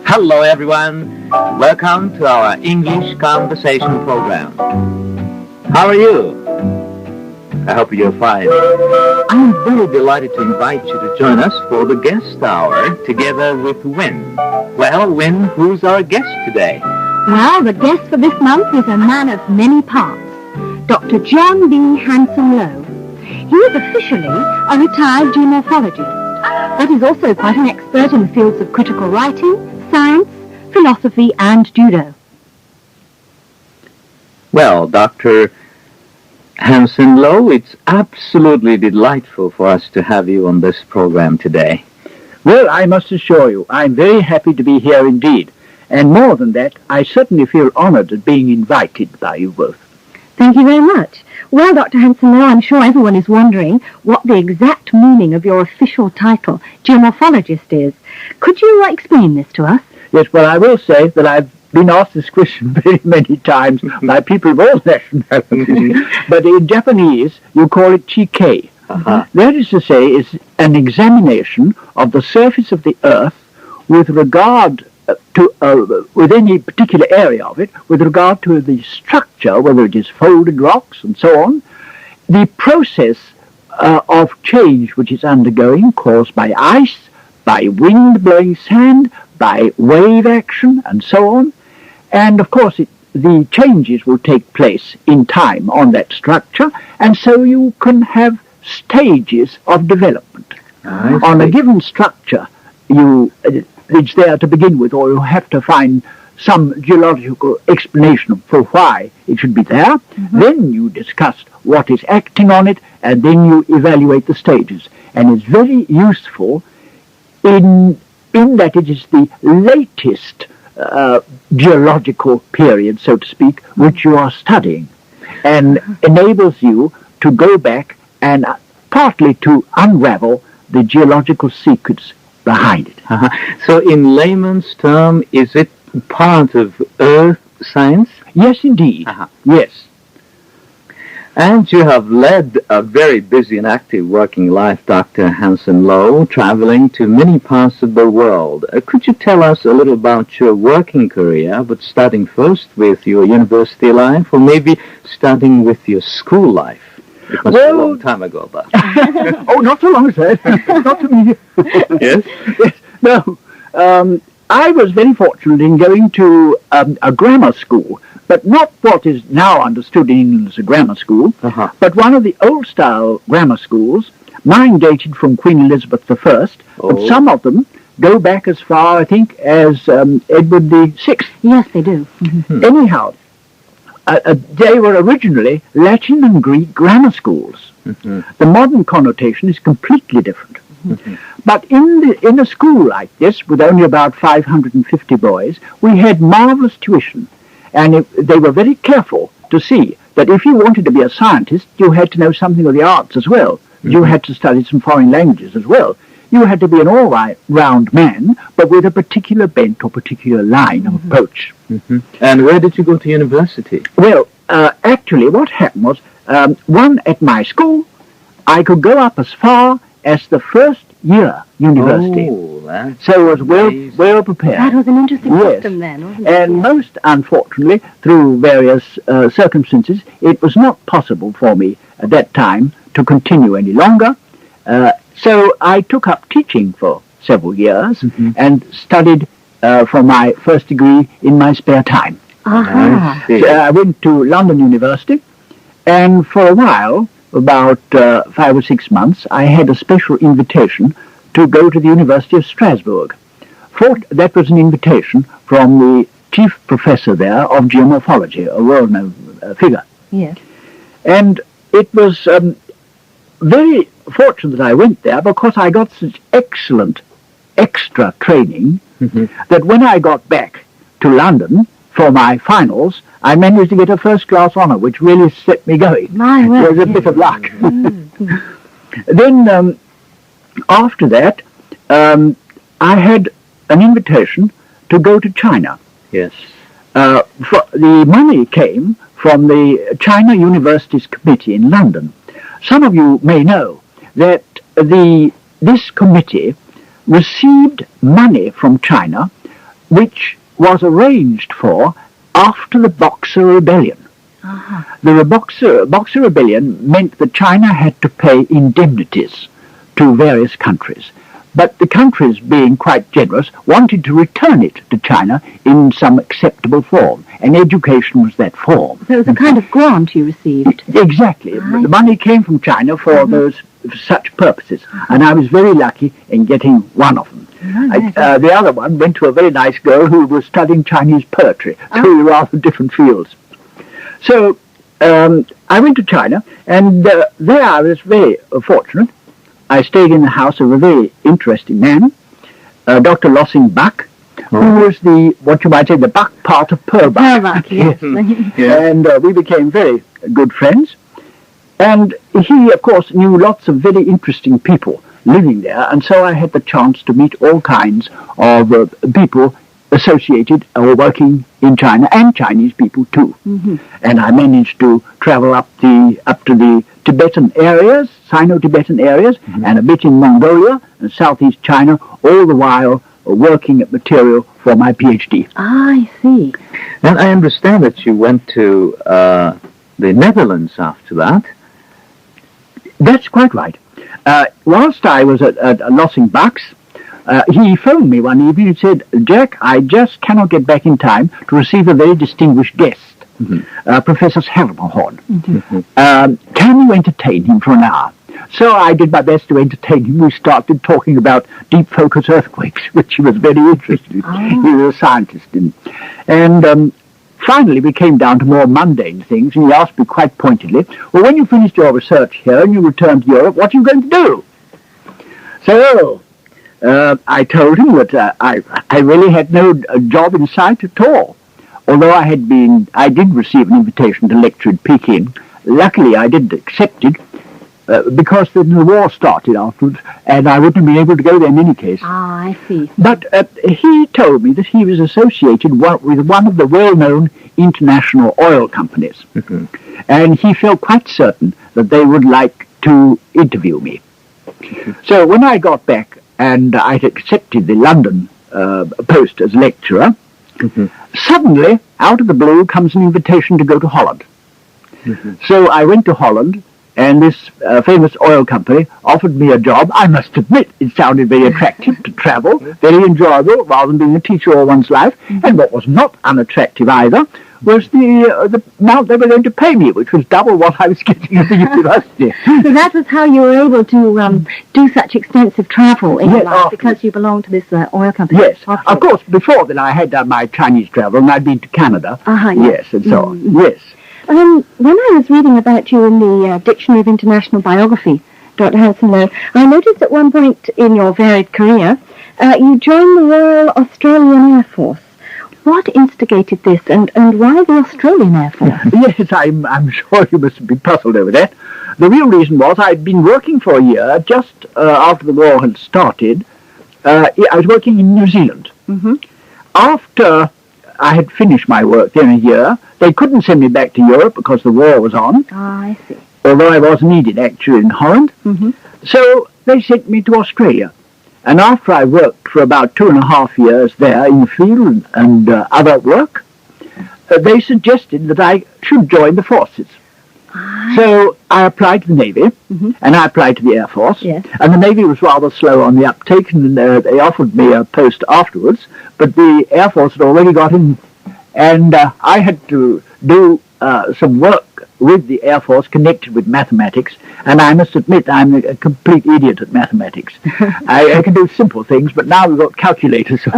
Hello everyone, welcome to our English conversation program. How are you? I hope you're fine. I'm very delighted to invite you to join us for the guest hour together with Win. Well, Win, who's our guest today? Well, the guest for this month is a man of many parts, Dr. John B. Hanson-Lowe. He is officially a retired geomorphologist, but is also quite an expert in the fields of critical writing, science, philosophy, and judo. Well, Dr. Hanson-Lowe, it's absolutely delightful for us to have you on this program today. Well, I must assure you, I'm very happy to be here indeed. And more than that, I certainly feel honored at being invited by you both. Thank you very much. Well, Dr. Hanson-Lowe, I'm sure everyone is wondering what the exact meaning of your official title, geomorphologist, is. Could you explain this to us? Yes, well, I will say that I've been asked this question very many times by people of all nationalities. But in Japanese, you call it Chike. That is to say, it's an examination of the surface of the earth with regard to, with any particular area of it, with regard to the structure, whether it is folded rocks and so on, the process of change which is undergoing, caused by ice, by wind blowing sand, by wave action, and so on. And, of course, the changes will take place in time on that structure, and so you can have stages of development. On a given structure, it's there to begin with, or you have to find some geological explanation for why it should be there. Then you discuss what is acting on it, and then you evaluate the stages. And it's very useful in that it is the latest geological period, so to speak, which you are studying, and enables you to go back and partly to unravel the geological secrets behind it. So in layman's term, is it part of earth science? Yes, indeed. Yes. And you have led a very busy and active working life, Dr. Hanson-Lowe, traveling to many parts of the world. Could you tell us a little about your working career, but starting first with your university life, or maybe starting with your school life? It must be a long time ago, but... Oh, not so long, sir. Not to me. Yes? Yes. No. I was very fortunate in going to a grammar school, but not what is now understood in England as a grammar school, but one of the old-style grammar schools. Mine dated from Queen Elizabeth I, but some of them go back as far, I think, as Edward VI. Yes, they do. Anyhow, they were originally Latin and Greek grammar schools. The modern connotation is completely different. But in a school like this, with only about 550 boys, we had marvelous tuition. And they were very careful to see that if you wanted to be a scientist, you had to know something of the arts as well. You had to study some foreign languages as well. You had to be an all-round man, but with a particular bent or particular line of approach. And where did you go to university? Well, actually, what happened was, one, at my school, I could go up as far as the first year university. So it was well prepared. That was an interesting system then, wasn't it? And most unfortunately, through various circumstances, it was not possible for me at that time to continue any longer. So I took up teaching for several years and studied for my first degree in my spare time. I went to London University, and for a while, about 5 or 6 months, I had a special invitation to go to the University of Strasbourg. That was an invitation from the chief professor there of geomorphology, a well-known figure. Yes. And it was very fortunate that I went there because I got such excellent extra training that when I got back to London for my finals, I managed to get a first-class honour, which really set me going. It was a bit of luck. Then, after that, I had an invitation to go to China. Yes. The money came from the China Universities Committee in London. Some of you may know that the this committee received money from China, which was arranged for after the Boxer Rebellion. The Boxer Rebellion meant that China had to pay indemnities to various countries. But the countries, being quite generous, wanted to return it to China in some acceptable form, and education was that form. So it was a kind of grant you received. Exactly. The money came from China for such purposes, and I was very lucky in getting one of them. The other one went to a very nice girl who was studying Chinese poetry, two rather different fields. So I went to China, and there I was very fortunate. I stayed in the house of a very interesting man, Dr. Lossing Buck, who was what you might say, the Buck part of Purbuck. Yes. And we became very good friends. And he, of course, knew lots of very interesting people living there, and so I had the chance to meet all kinds of people associated or working in China, and Chinese people too. And I managed to travel up to the Tibetan areas, Sino-Tibetan areas, and a bit in Mongolia and Southeast China, all the while working at material for my PhD. I see. And I understand that you went to the Netherlands after that. That's quite right. Whilst I was at Lossing Bucks, he phoned me one evening and said, "Jack, I just cannot get back in time to receive a very distinguished guest, Professor Schermerhorn. Can you entertain him for an hour?" So I did my best to entertain him. We started talking about deep focus earthquakes, which he was very interested in. He was a scientist in. And finally we came down to more mundane things, and he asked me quite pointedly, "Well, when you finished your research here and you returned to Europe, what are you going to do?" So I told him that I really had no job in sight at all. Although I did receive an invitation to lecture in Peking. Luckily, I didn't accept it because then the war started afterwards, and I wouldn't have been able to go there in any case. I see. But he told me that he was associated with one of the well-known international oil companies, and he felt quite certain that they would like to interview me. So when I got back, and I'd accepted the London post as lecturer, suddenly, out of the blue, comes an invitation to go to Holland. So I went to Holland, and this famous oil company offered me a job. I must admit, it sounded very attractive to travel, very enjoyable, rather than being a teacher all one's life. And what was not unattractive either was the amount they were going to pay me, which was double what I was getting at the university. So that was how you were able to do such extensive travel in your life, because you belonged to this oil company. Yes, of course. Before that, I had done my Chinese travel, and I'd been to Canada. Yes, and so on. Yes. When I was reading about you in the Dictionary of International Biography, Dr. Hanson-Lowe, I noticed at one point in your varied career, you joined the Royal Australian Air Force. What instigated this, and why the Australian Air Force? Yes, I'm sure you must be puzzled over that. The real reason was I'd been working for a year just after the war had started. I was working in New Zealand. After I had finished my work there in a year, they couldn't send me back to Europe because the war was on. I see. Although I was needed actually in Holland. So they sent me to Australia. And after I worked for about 2.5 years there in the field and other work, they suggested that I should join the forces. So I applied to the Navy, and I applied to the Air Force, and the Navy was rather slow on the uptake, and they offered me a post afterwards, but the Air Force had already got in, and I had to do some work with the Air Force connected with mathematics, and I must admit I'm a complete idiot at mathematics. I can do simple things, but now we've got calculators. So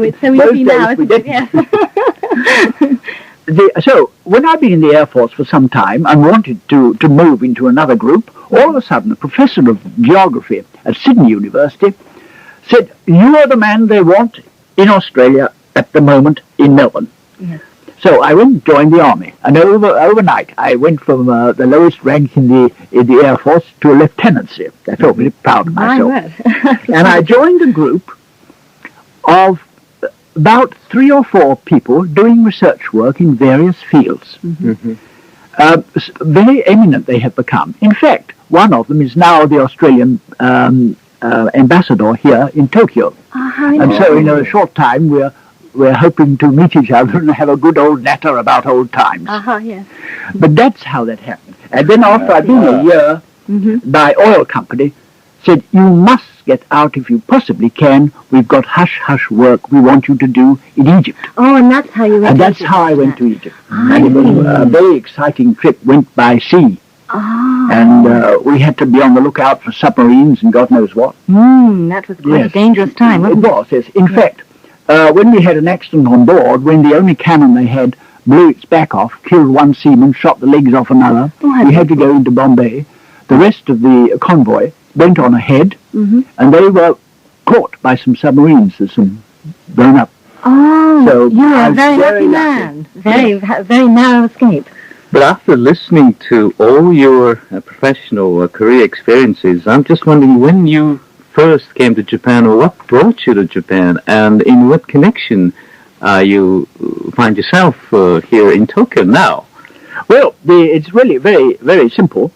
easy now, isn't it? So, when I'd been in the Air Force for some time and wanted to move into another group, all of a sudden a professor of geography at Sydney University said, "You are the man they want in Australia at the moment in Melbourne." So I went and joined the army, and overnight I went from the lowest rank in the Air Force to a lieutenancy. I felt really proud of myself. And I joined a group of about 3 or 4 people doing research work in various fields. Very eminent they have become. In fact, one of them is now the Australian ambassador here in Tokyo. And so in a short time we're hoping to meet each other and have a good old natter about old times. Yes. But that's how that happened. And then after I'd been a year, my oil company said, you must get out if you possibly can. We've got hush-hush work we want you to do in Egypt. Oh, and that's how you went And to that's Egypt, how I wasn't went it? to Egypt. And it was a very exciting trip, went by sea. Oh. And we had to be on the lookout for submarines and God knows what. That was quite a Yes. dangerous time, It wasn't it? was, yes. In fact, when we had an accident on board, when the only cannon they had blew its back off, killed one seaman, shot the legs off another, we had to go into Bombay. The rest of the convoy went on ahead, and they were caught by some submarines. There's some blown up. Oh, So you were I a was very very lucky lucky. man. Very narrow escape. But after listening to all your professional career experiences, I'm just wondering when you first came to Japan, or what brought you to Japan, and in what connection you find yourself here in Tokyo now? Well, it's really very, very simple.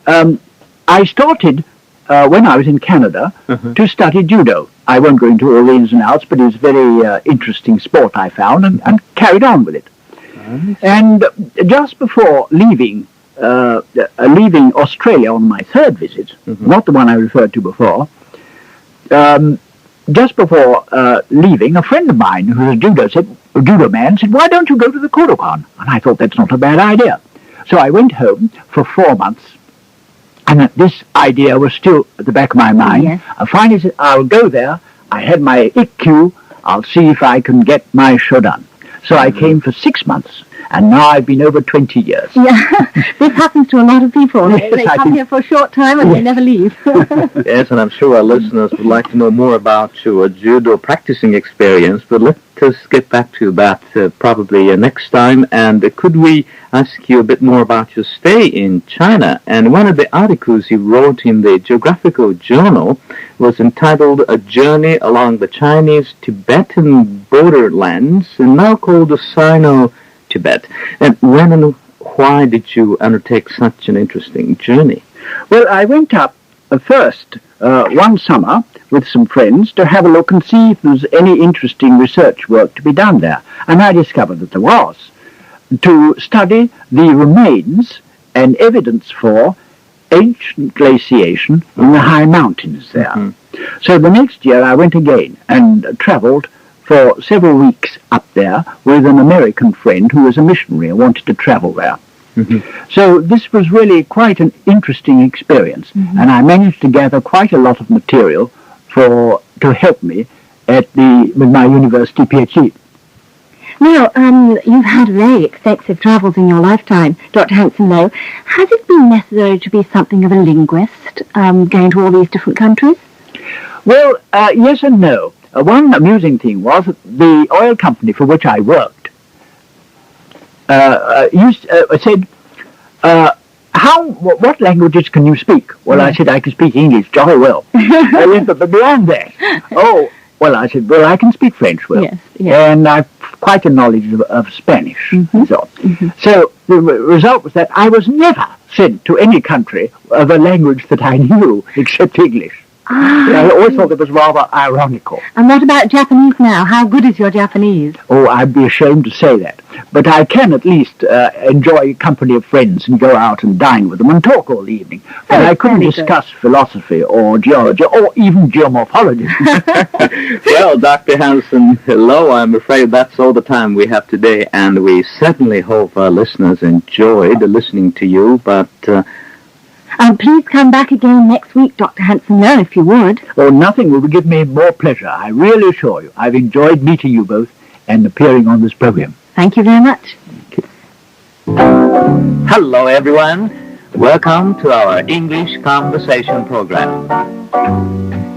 I started, when I was in Canada, to study judo. I won't go into all the ins and outs, but it's a very interesting sport, I found, and carried on with it. And just before leaving Australia on my third visit, not the one I referred to before, just before leaving, a friend of mine who was a judo man said, why don't you go to the Kodokan? And I thought that's not a bad idea. So I went home for 4 months, and this idea was still at the back of my mind. Yes. I finally said, I'll go there. I had my IQ. I'll see if I can get my shodan. So I came for 6 months, and now I've been over 20 years. Yeah, this happens to a lot of people. Yes, They I come think- here for a short time and they never leave. Yes, and I'm sure our listeners would like to know more about your judo practicing experience, but let us get back to that probably next time. And could we ask you a bit more about your stay in China? And one of the articles you wrote in the Geographical Journal was entitled A Journey Along the Chinese-Tibetan Borderlands, and now called the Sino-Tibet. And when and why did you undertake such an interesting journey? Well, I went up first one summer with some friends to have a look and see if there was any interesting research work to be done there. And I discovered that there was, to study the remains and evidence for ancient glaciation in the high mountains there. So the next year I went again and travelled for several weeks up there with an American friend who was a missionary and wanted to travel there. So this was really quite an interesting experience, and I managed to gather quite a lot of material to help me with my university PhD. Now, you've had very extensive travels in your lifetime, Dr. Hanson-Lowe. Has it been necessary to be something of a linguist, going to all these different countries? Well, yes and no. One amusing thing was that the oil company for which I worked said, what languages can you speak? Well, I said I can speak English jolly well. But beyond that, I said, well, I can speak French well. Yes. And I've quite a knowledge of Spanish. So the result was that I was never sent to any country of a language that I knew except English. I always thought it was rather ironical. And what about Japanese now? How good is your Japanese? Oh, I'd be ashamed to say that. But I can at least enjoy company of friends and go out and dine with them and talk all the evening. But I couldn't discuss philosophy or geology or even geomorphology. Well, Dr. Hanson-Lowe, I'm afraid that's all the time we have today, and we certainly hope our listeners enjoyed listening to you, but... please come back again next week, Dr. Hanson-Lowe, if you would. Oh, nothing will give me more pleasure. I really assure you. I've enjoyed meeting you both and appearing on this program. Thank you very much. Hello, everyone. Welcome to our English conversation program.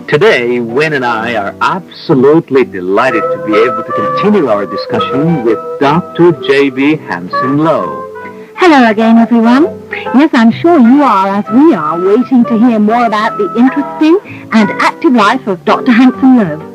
Today, Wynne and I are absolutely delighted to be able to continue our discussion with Dr. J.B. Hanson-Lowe. Hello again, everyone. Yes, I'm sure you are, as we are, waiting to hear more about the interesting and active life of Dr. Hanson-Lowe.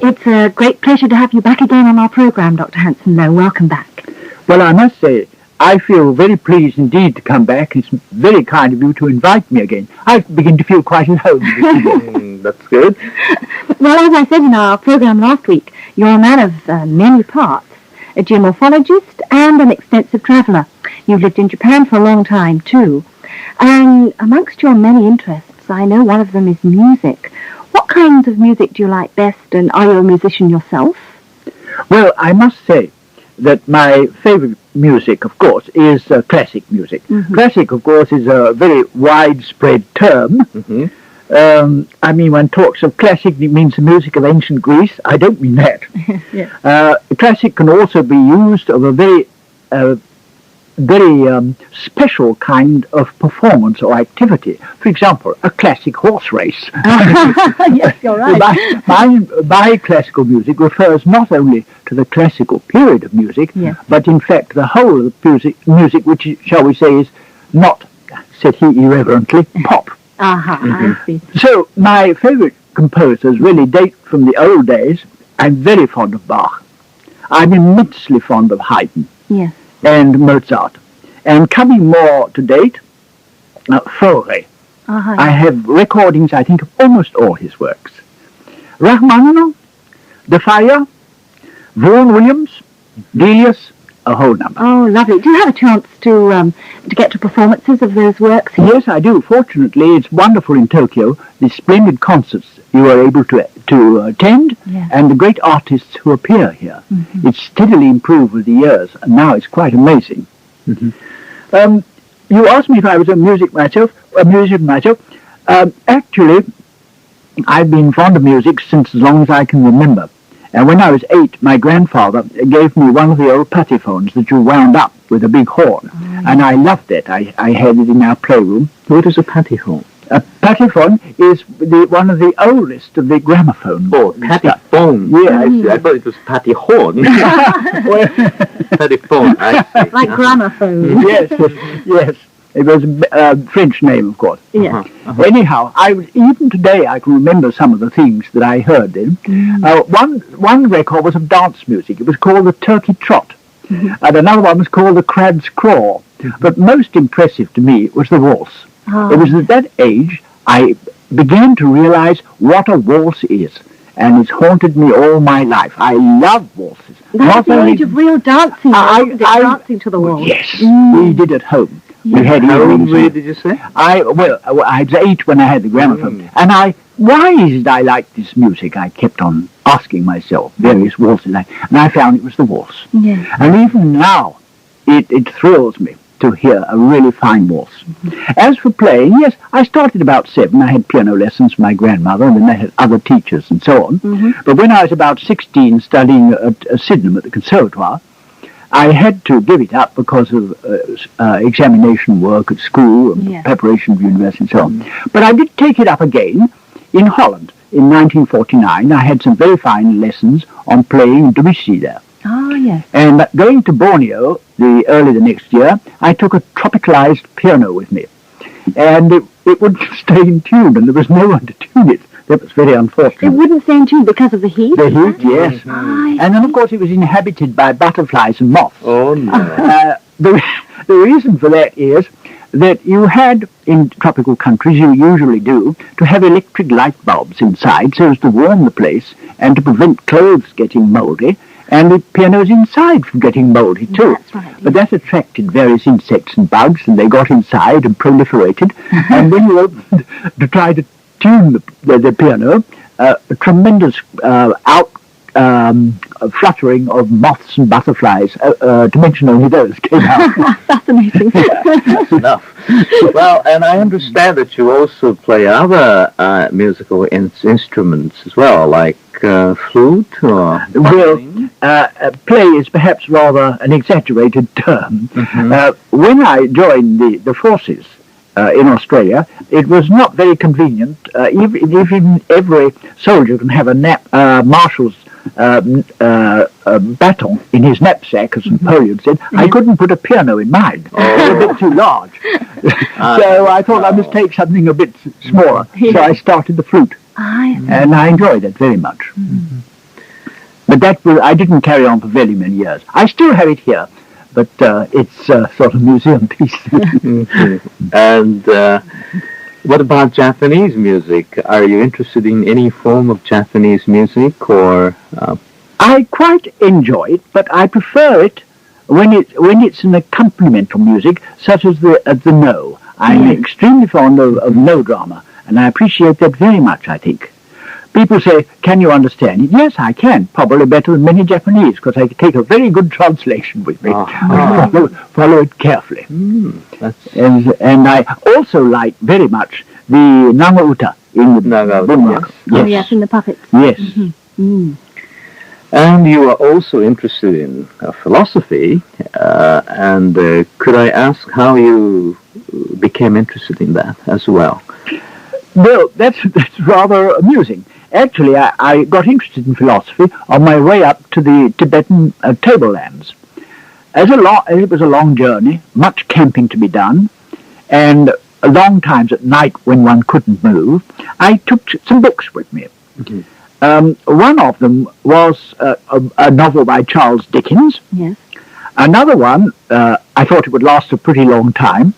It's a great pleasure to have you back again on our programme, Dr. Hanson-Lowe. Welcome back. Well, I must say, I feel very pleased indeed to come back. It's very kind of you to invite me again. I begin to feel quite at home. That's good. Well, as I said in our programme last week, you're a man of many parts, a geomorphologist and an extensive traveller. You've lived in Japan for a long time, too. And amongst your many interests, I know one of them is music. What kinds of music do you like best, and are you a musician yourself? Well, I must say that my favourite music, of course, is classic music. Mm-hmm. Classic, of course, is a very widespread term. Mm-hmm. I mean, one talks of classic, it means the music of ancient Greece. I don't mean that. Yes. Classic can also be used of a very special kind of performance or activity. For example, a classic horse race. Yes, you're right. My classical music refers not only to the classical period of music, Yes. but in fact the whole of the music which, shall we say, is not, said he irreverently, pop. I see. So my favourite composers really date from the old days. I'm very fond of Bach. I'm immensely fond of Haydn Yes. and Mozart. And coming more to date, Fauré. I have recordings, I think, of almost all his works. Rachmaninoff, De Faya, Vaughan Williams, Delius, a whole number. Oh, lovely. Do you have a chance to get to performances of those works here? Yes, I do. Fortunately, it's wonderful in Tokyo, the splendid concerts you are able to attend, Yes. and the great artists who appear here. Mm-hmm. It's steadily improved with the years, and now it's quite amazing. Mm-hmm. You asked me if I was a musician myself. Actually, I've been fond of music since as long as I can remember. And when I was 8, my grandfather gave me one of the old patiphones that you wound up with a big horn. And I loved it. I had it in our playroom. What is a patyphone? A patyphone is one of the oldest of the gramophone. Oh, patyphone. Yes. I thought it was patyhorn. Patyphone, I see. Like gramophone. Yes. It was a French name, of course. Yes. Anyhow, even today I can remember some of the things that I heard then. One record was of dance music. It was called the Turkey Trot. And another one was called the Crab's Crawl. But most impressive to me was the waltz. It was at that age I began to realize what a waltz is. And it's haunted me all my life. I love waltzes. That's the age of real dancing, dancing to the waltz. Yes, we did at home. We had How old evenings. were you, did you say? I was 8 when I had the gramophone. And why is it I like this music? I kept on asking myself various waltzes. And I found it was the waltz. Yes. And even now, it thrills me to hear a really fine waltz. As for playing, yes, I started about 7. I had piano lessons from my grandmother, and then I had other teachers and so on. But when I was about 16 studying at Sydenham at the Conservatoire, I had to give it up because of examination work at school, and preparation for university and so on. But I did take it up again in Holland in 1949. I had some very fine lessons on playing Debussy there. Oh, yes. And going to Borneo early the next year, I took a tropicalized piano with me. And it wouldn't stay in tune, and there was no one to tune it. That was very unfortunate. It wouldn't stay in tune because of the heat? The heat, yes. And then, of course, it was inhabited by butterflies and moths. Oh, no. The reason for that is that you had, in tropical countries, you usually do, to have electric light bulbs inside so as to warm the place and to prevent clothes getting mouldy, and the pianos inside from getting mouldy too. That's right. But that attracted various insects and bugs, and they got inside and proliferated. And when you opened to try to tune the piano, a tremendous fluttering of moths and butterflies, to mention only those, came out. Fascinating. That's enough. Well, and I understand that you also play other musical instruments as well, like flute or... Well, play is perhaps rather an exaggerated term. When I joined the forces in Australia, it was not very convenient. Even every soldier can have a marshal's baton in his knapsack, as Napoleon said. I couldn't put a piano in mine. It was a bit too large. So I thought I must take something a bit smaller. So I started the flute. And I enjoyed it very much. But I didn't carry on for very many years. I still have it here, but it's a sort of museum piece. Mm-hmm. And what about Japanese music? Are you interested in any form of Japanese music, or? I quite enjoy it, but I prefer it when it's an accompaniment music, such as the no. I'm extremely fond of no drama, and I appreciate that very much, I think. People say, can you understand it? Yes, I can, probably better than many Japanese, because I take a very good translation with me. Follow it carefully. And I also like very much the Nagauta in the Bunyak. Yes. Oh, yes, in the puppets. Yes. Mm-hmm. And you are also interested in philosophy, and could I ask how you became interested in that as well? Well, that's rather amusing. Actually, I got interested in philosophy on my way up to the Tibetan tablelands. As it was a long journey, much camping to be done, and long times at night when one couldn't move, I took some books with me. Mm-hmm. One of them was a novel by Charles Dickens. Yes. Another one, I thought it would last a pretty long time,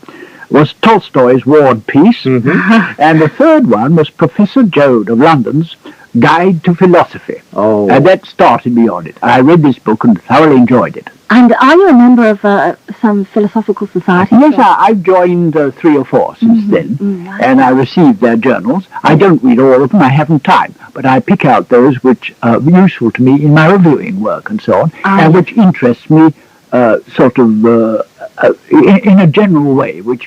was Tolstoy's War and Peace. Mm-hmm. And the third one was Professor Joad of London's Guide to Philosophy. Oh. And that started me on it. I read this book and thoroughly enjoyed it. And are you a member of some philosophical society? Yes, I've joined 3 or 4 since then, and I received their journals. I don't read all of them, I haven't time, but I pick out those which are useful to me in my reviewing work and so on, and which interest me in a general way, which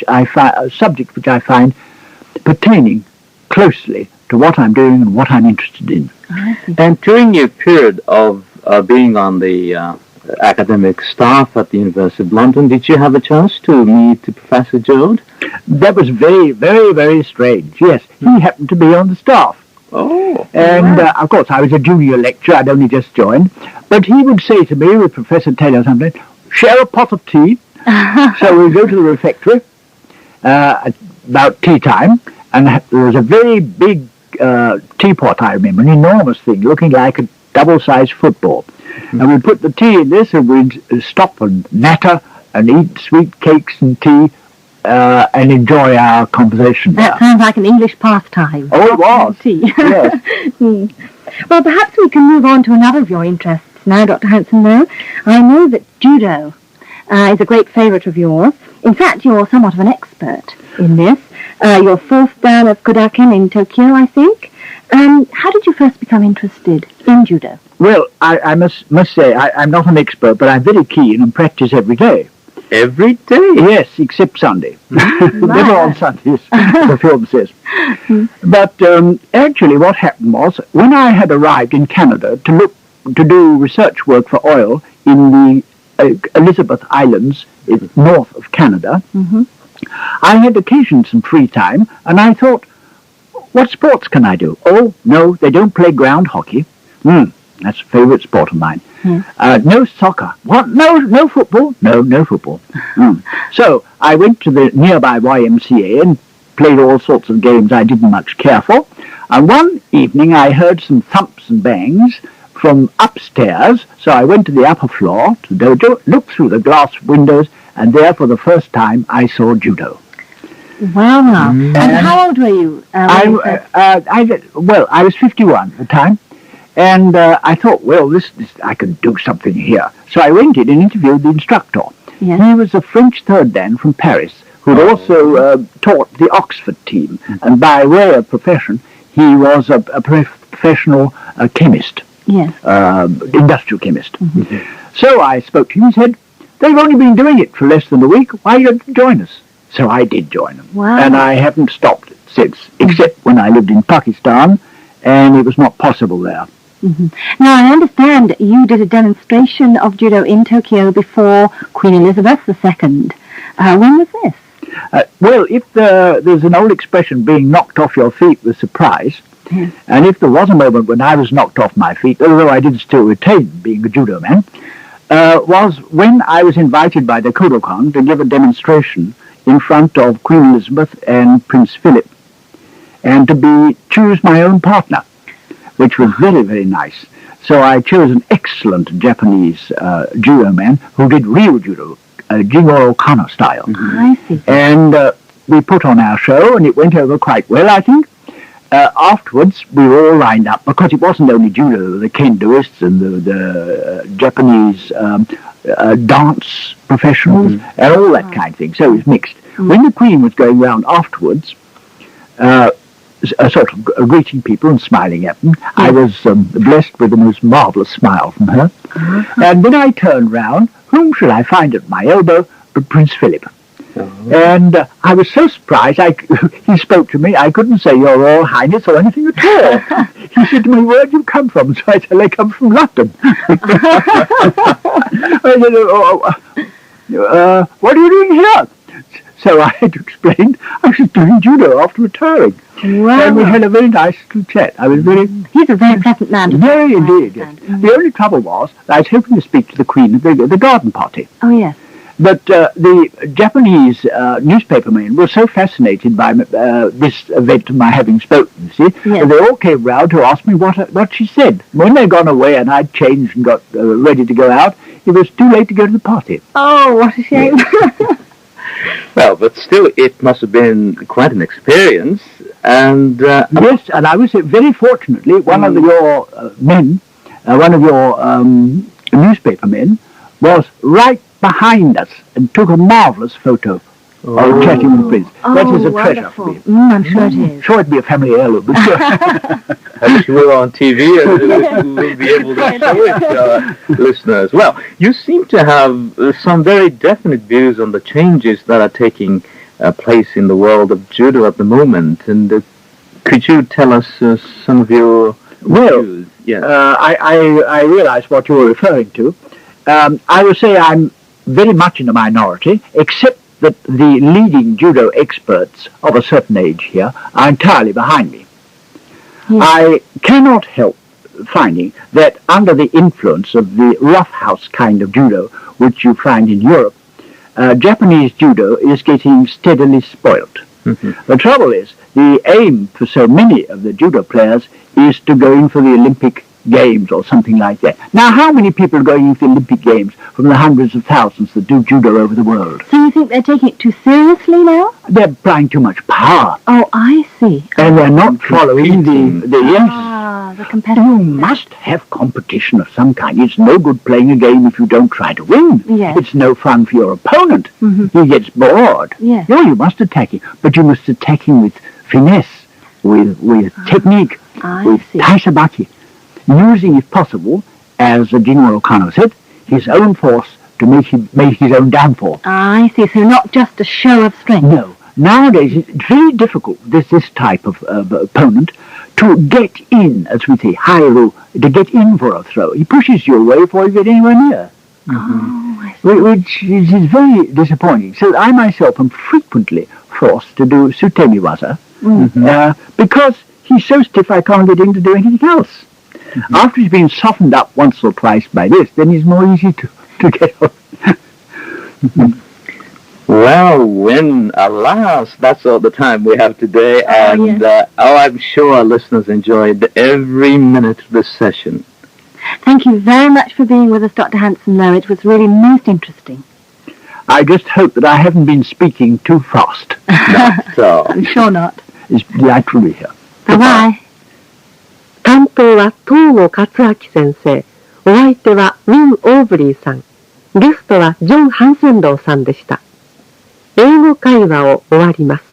I find a subject which I find pertaining closely to what I'm doing and what I'm interested in. And during your period of being on the academic staff at the University of London, did you have a chance to meet Professor Joad? That was very, very, very strange. Yes, he happened to be on the staff. Oh. And, of course, I was a junior lecturer. I'd only just joined. But he would say to me, with Professor Taylor something, share a pot of tea. So we'd go to the refectory at about tea time, and there was a very big teapot, I remember, an enormous thing, looking like a double-sized football. And we'd put the tea in this, and we'd stop and natter and eat sweet cakes and tea and enjoy our conversation. That sounds like an English pastime. Oh, it was. Tea. Yes. Well, perhaps we can move on to another of your interests now, Dr. Hanson-Lowe. I know that judo is a great favourite of yours. In fact, you're somewhat of an expert in this. You're 4th Dan of Kodaken in Tokyo, I think. How did you first become interested in judo? Well, I must say, I'm not an expert, but I'm very keen and practice every day. Every day? Yes, except Sunday. Never on Sundays, the film says. But actually what happened was, when I had arrived in Canada to do research work for oil in the Elizabeth Islands, north of Canada, I had occasionally some free time, and I thought, what sports can I do? Oh, no, they don't play ground hockey. That's a favourite sport of mine. No soccer. What? No football? No football. So I went to the nearby YMCA and played all sorts of games I didn't much care for. And one evening I heard some thumps and bangs from upstairs, so I went to the upper floor to the dojo, looked through the glass windows, and there for the first time I saw judo. Wow. And how old were you? I was 51 at the time. And I thought, well, this I can do something here. So I went in and interviewed the instructor. Yes. He was a French 3rd Dan from Paris, who'd also taught the Oxford team. And by way of profession, he was a professional chemist, industrial chemist. So I spoke to him. He said, they've only been doing it for less than a week. Why don't you join us? So I did join them. Wow. And I haven't stopped since, except when I lived in Pakistan, and it was not possible there. Now, I understand you did a demonstration of judo in Tokyo before Queen Elizabeth II. When was this? Well, if there's an old expression, being knocked off your feet with surprise, and if there was a moment when I was knocked off my feet, although I did still retain being a judo man, was when I was invited by the Kodokan to give a demonstration in front of Queen Elizabeth and Prince Philip, and to choose my own partner, which was very, very nice. So I chose an excellent Japanese judo man who did real judo, Jigoro Kano style. I see. And we put on our show, and it went over quite well, I think. Afterwards, we were all lined up, because it wasn't only judo, the kendoists and the Japanese dance professionals, and all that kind of thing. So it was mixed. When the Queen was going round afterwards, sort of greeting people and smiling at them, I was blessed with the most marvellous smile from her. And when I turned round, whom should I find at my elbow but Prince Philip? And I was so surprised, he spoke to me. I couldn't say Your Royal Highness or anything at all. He said to me, where do you come from? So I said, I come from London. I said, what are you doing here? So I had to explain I was doing judo after retiring. Wow. And we had a very nice little chat. I was very... He's a very pleasant man. Very indeed, yes. The only trouble was, I was hoping to speak to the Queen at the garden party. Oh, yes. But the Japanese newspapermen were so fascinated by this event of my having spoken, you see, Yes. and they all came round to ask me what she said. When they'd gone away and I'd changed and got ready to go out, it was too late to go to the party. Oh, what a shame. Well, but still, it must have been quite an experience. And Yes, and I was very fortunately, one of your men, one of your newspaper men, was right behind us and took a marvellous photo of chatting with the Prince. That is a treasure for me. I'm sure it is. Sure, it'd be a family heirloom. I wish we were on TV and we'll be able to show it to our listeners. Well, you seem to have some very definite views on the changes that are taking place in the world of judo at the moment. And could you tell us some of your views? Yes. I realize what you were referring to. I would say I'm very much in the minority, except that the leading judo experts of a certain age here are entirely behind me. Yes. I cannot help finding that under the influence of the roughhouse kind of judo, which you find in Europe, Japanese judo is getting steadily spoilt. The trouble is, the aim for so many of the judo players is to go in for the Olympic Games or something like that. Now, how many people are going into the Olympic Games from the hundreds of thousands that do judo over the world? So you think they're taking it too seriously now? They're applying too much power. Oh, I see. And they're not following the yes. Ah, the competitive. You must have competition of some kind. It's no good playing a game if you don't try to win. Yes. It's no fun for your opponent. He gets bored. Yes. No, you must attack him. But you must attack him with finesse, with technique, with see. taisabaki. Using, if possible, as Jigoro Kano said, his own force to make his own downfall. I see. So not just a show of strength. No. Nowadays, it's very difficult, this type of opponent, to get in, as we say, hairu, to get in for a throw. He pushes you away before you get anywhere near. Oh, I see. Which is very disappointing. So I myself am frequently forced to do sutemiwaza, because he's so stiff I can't get in to do anything else. After he's been softened up once or twice by this, then he's more easy to get on. Well, alas, that's all the time we have today. And I'm sure our listeners enjoyed every minute of this session. Thank you very much for being with us, Dr. Hanson-Lowe. It was really most interesting. I just hope that I haven't been speaking too fast. Not at all. I'm sure not. It's delightful to be here. Bye-bye. 担当は東後勝明先生、お相手はウィン・オーブリーさん、ゲストはジョン・ハンセンローさんでした。英語会話を終わります。